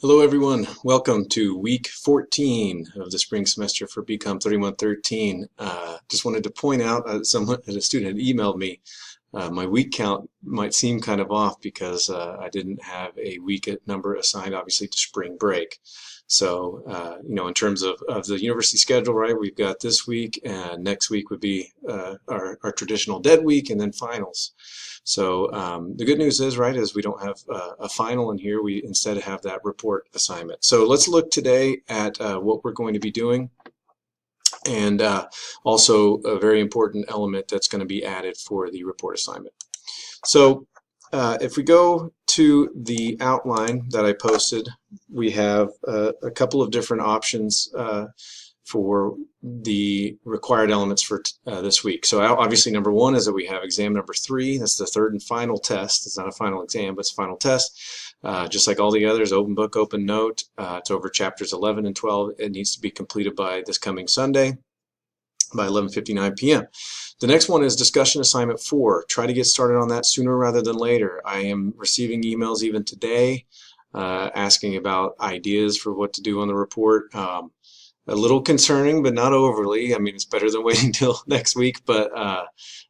Hello everyone, welcome to week 14 of the spring semester for BCOM 3113. Just wanted to point out, a student had emailed me, my week count might seem kind of off because I didn't have a week number assigned obviously to spring break. So, in terms of the university schedule, right, we've got this week and next week would be our traditional dead week and then finals. So the good news is, right, is we don't have a final in here. We instead have that report assignment. So let's look today at what we're going to be doing, and also a very important element that's going to be added for the report assignment. So if we go to the outline that I posted, we have a couple of different options for the required elements for this week. So obviously number one is that we have exam number 3. That's the third and final test. It's not a final exam, but it's a final test. Just like all the others, open book, open note. It's over chapters 11 and 12. It needs to be completed by this coming Sunday by 11:59 p.m. The next one is discussion assignment 4. Try to get started on that sooner rather than later. I am receiving emails even today asking about ideas for what to do on the report. A little concerning, but not overly. I mean, it's better than waiting till next week. But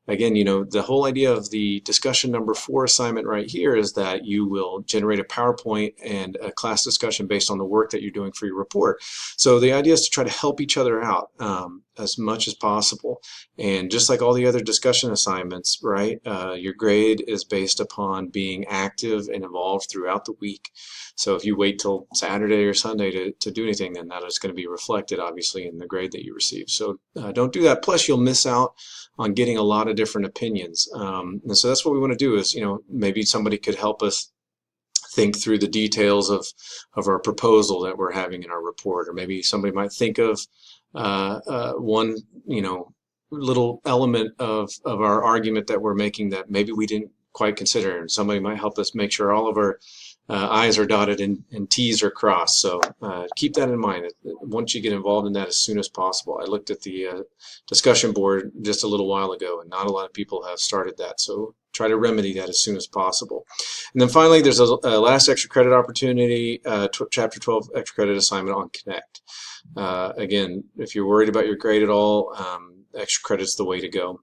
again, the whole idea of the discussion number 4 assignment right here is that you will generate a PowerPoint and a class discussion based on the work that you're doing for your report. So the idea is to try to help each other out as much as possible. And just like all the other discussion assignments, right, your grade is based upon being active and involved throughout the week. So if you wait till Saturday or Sunday to do anything, then that is going to be reflected obviously in the grade that you receive. So don't do that. Plus you'll miss out on getting a lot of different opinions. And so that's what we want to do is, maybe somebody could help us think through the details of our proposal that we're having in our report, or maybe somebody might think of one, little element of our argument that we're making that maybe we didn't quite consider, and somebody might help us make sure all of our I's are dotted and T's are crossed. So keep that in mind once you get involved in that as soon as possible. I looked at the discussion board just a little while ago, and not a lot of people have started that. So try to remedy that as soon as possible. And then finally, there's a last extra credit opportunity, Chapter 12 extra credit assignment on Connect. Again, if you're worried about your grade at all, extra credit's the way to go.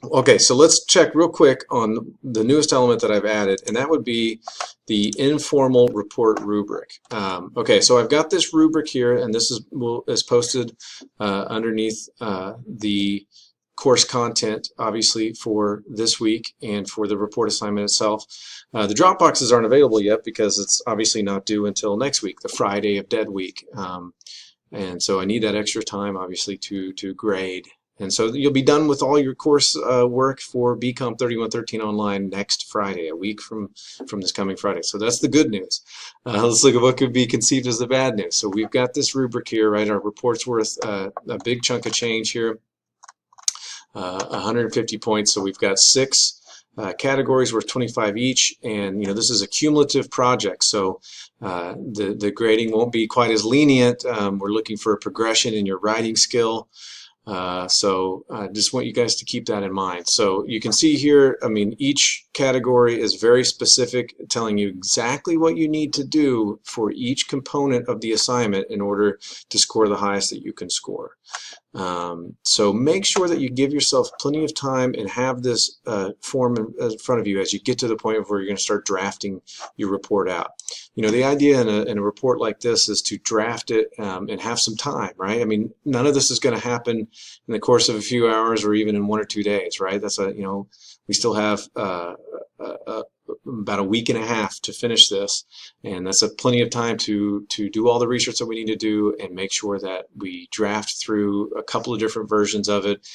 Okay, so let's check real quick on the newest element that I've added, and that would be the informal report rubric. Okay, so I've got this rubric here, and this is posted underneath the course content, obviously, for this week and for the report assignment itself. The drop boxes aren't available yet because it's obviously not due until next week, the Friday of Dead Week. And so I need that extra time, obviously, to grade. And so you'll be done with all your course work for BCOM 3113 online next Friday, a week from this coming Friday. So that's the good news. Let's look at what could be conceived as the bad news. So we've got this rubric here, right? Our report's worth a big chunk of change here, 150 points. So we've got 6 categories worth 25 each, and this is a cumulative project, so the grading won't be quite as lenient. We're looking for a progression in your writing skill. So I just want you guys to keep that in mind. So you can see here, I mean, each category is very specific, telling you exactly what you need to do for each component of the assignment in order to score the highest that you can score. So make sure that you give yourself plenty of time and have this form in front of you as you get to the point where you're going to start drafting your report out. The idea in a report like this is to draft it and have some time, right? I mean, none of this is going to happen in the course of a few hours or even in 1 or 2 days, right? That's we still have about a week and a half to finish this, and that's plenty of time to do all the research that we need to do and make sure that we draft through a couple of different versions of it,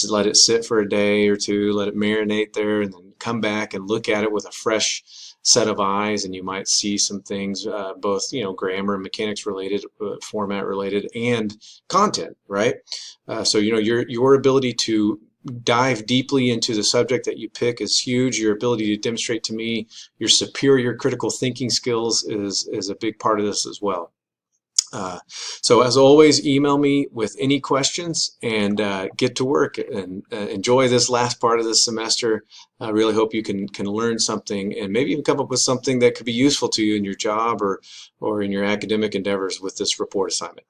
let it sit for a day or two, let it marinate there, and then come back and look at it with a fresh set of eyes, and you might see some things, both grammar and mechanics related, format related, and content, right? So your ability to dive deeply into the subject that you pick is huge. Your ability to demonstrate to me your superior critical thinking skills is a big part of this as well. So as always, email me with any questions and get to work and enjoy this last part of the semester. I really hope you can learn something and maybe even come up with something that could be useful to you in your job or in your academic endeavors with this report assignment.